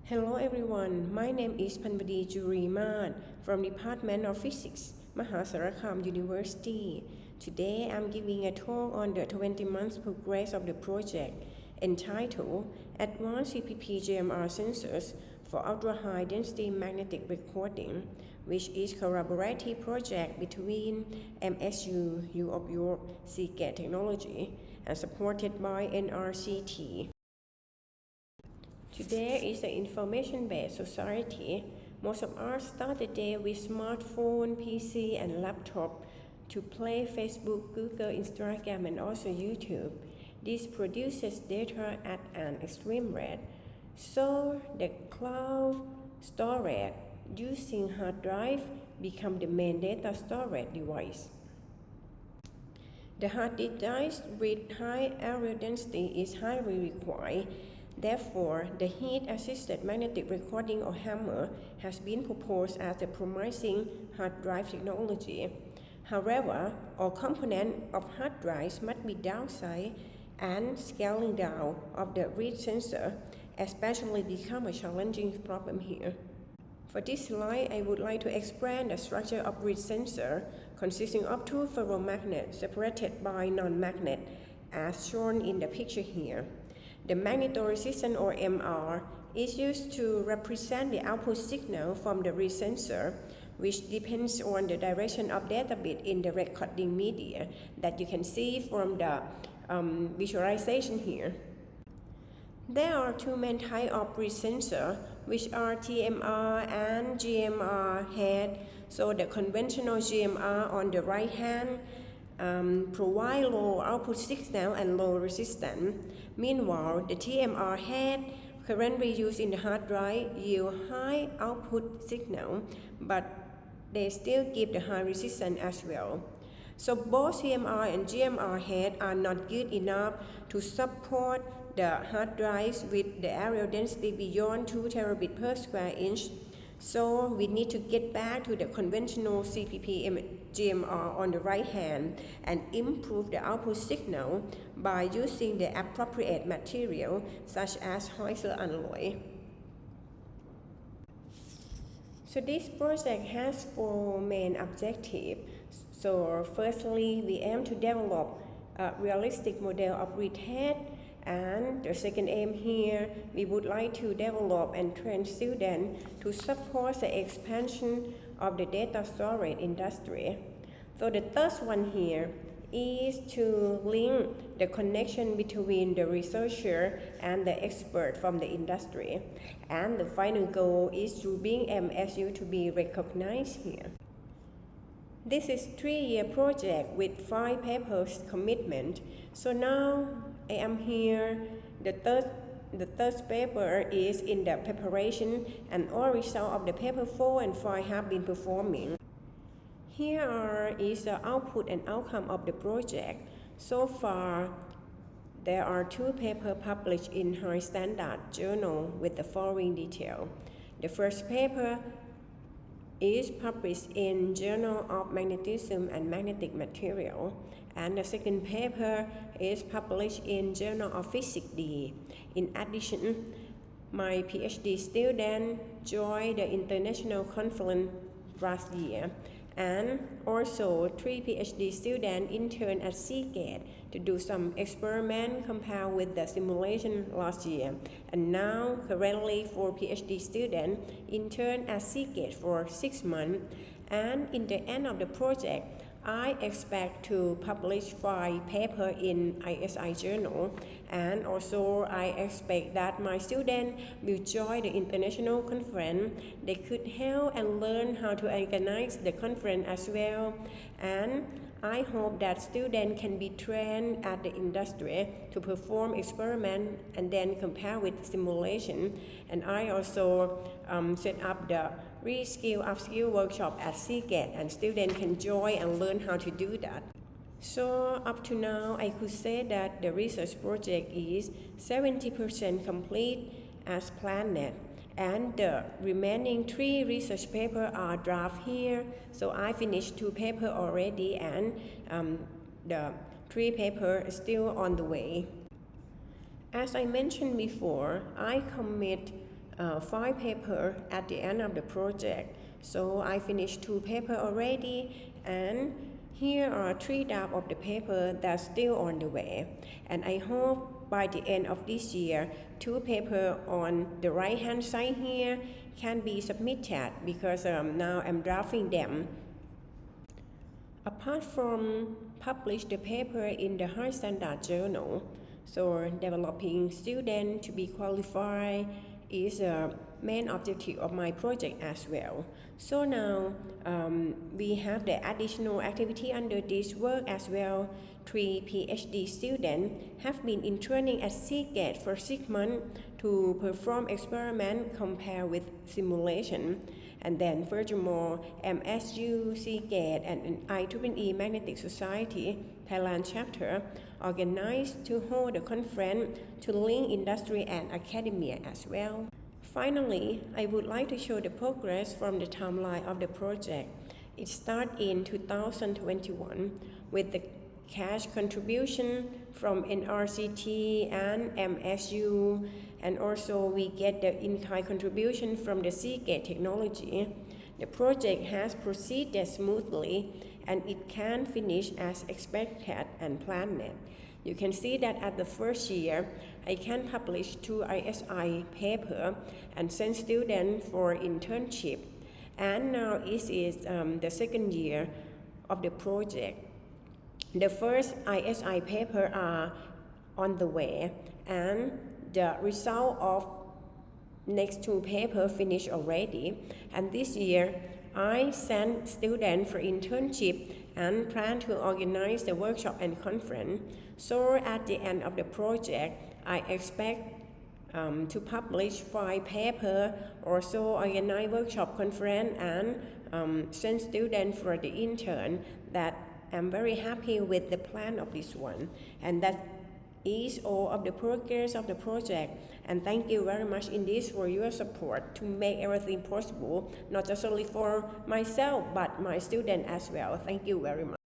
Hello everyone, my name is Panvadi Juriman from Department of Physics, Mahasarakham University. Today I'm giving a talk on the 20 months progress of the project entitled Advanced CPP GMR Sensors for Ultra-High Density Magnetic Recording, which is a collaborative project between MSU, U of York, Seagate Technology, and supported by NRCT. Today is an information-based society. Most of us start the day with smartphone, PC, and laptop to play Facebook, Google, Instagram, and also YouTube. This produces data at an extreme rate. So the cloud storage using hard drive become the main data storage device. The hard disk with high areal density is highly required. Therefore, the heat-assisted magnetic recording or HAMR has been proposed as a promising hard drive technology. However, all components of hard drives must be downsized, and scaling down of the read sensor especially become a challenging problem here. For this slide, I would like to explain the structure of read sensor consisting of two ferromagnets separated by non-magnet as shown in the picture here. The magnetoresistance or MR is used to represent the output signal from the read sensor, which depends on the direction of data bit in the recording media that you can see from the visualization here. There are two main types of read sensor, which are TMR and GMR head. So the conventional GMR on the right hand provide low output signal and low resistance. Meanwhile, the TMR head currently used in the hard drive yield high output signal, but they still give the high resistance as well. So both TMR and GMR head are not good enough to support the hard drives with the areal density beyond 2 terabit per square inch. So we need to get back to the conventional CPP GMR on the right hand and improve the output signal by using the appropriate material such as Heuser alloy. So this project has 4 main objectives. So firstly, we aim to develop a realistic model of read head. And the second aim here, we would like to develop and train students to support the expansion of the data storage industry. So the third one here is to link the connection between the researcher and the expert from the industry. And the final goal is to bring MSU to be recognized here. This is a 3-year project with 5 papers commitment. So now I am here. The third paper is in the preparation, and all results of the paper 4 and 5 have been performing. Here is the output and outcome of the project. So far, there are 2 papers published in high standard journal with the following detail. The first paper is published in Journal of Magnetism and Magnetic Material, and the second paper is published in Journal of Physics D. In addition, my PhD student joined the international conference last year, and also 3 PhD students interned at Seagate to do some experiment compared with the simulation last year. And now, currently, 4 PhD students intern at Seagate for 6 months. And in the end of the project, I expect to publish 5 papers in ISI journal, and also I expect that my students will join the international conference. They could help and learn how to organize the conference as well, and I hope that students can be trained at the industry to perform experiments and then compare with simulation. And I also set up the reskill upskill workshop at Seagate, and students can join and learn how to do that. So up to now, I could say that the research project is 70% complete as planned, and the remaining 3 research papers are draft here. So I finished 2 papers already, and the 3 papers are still on the way. As I mentioned before, I commit 5 papers at the end of the project. So I finished 2 papers already, and here are 3 drafts of the paper that's still on the way. And I hope by the end of this year, 2 papers on the right hand side here can be submitted, because now I'm drafting them. Apart from publish the paper in the high standard journal, so developing students to be qualified is a main objective of my project as well. So now we have the additional activity under this work as well. 3 PhD students have been in training at Seagate for 6 months to perform experiment compared with simulation. And then furthermore, MSU, Seagate, and IEEE Magnetic Society Thailand chapter organized to hold a conference to link industry and academia as well. Finally, I would like to show the progress from the timeline of the project. It started in 2021 with the cash contribution from NRCT and MSU, and also we get the in-kind contribution from the Seagate technology. The project has proceeded smoothly, and it can finish as expected and planned. You can see that at the first year, I can publish 2 ISI papers and send students for internship. And now it is the second year of the project. The first ISI papers are on the way, and the result of next 2 papers finished already. And this year, I sent students for internship and plan to organize the workshop and conference. So at the end of the project, I expect to publish 5 papers, also organize workshop, conference, and send students for the intern. That I'm very happy with the plan of this one. And that is all of the progress of the project. And thank you very much indeed for your support to make everything possible, not just only for myself, but my students as well. Thank you very much.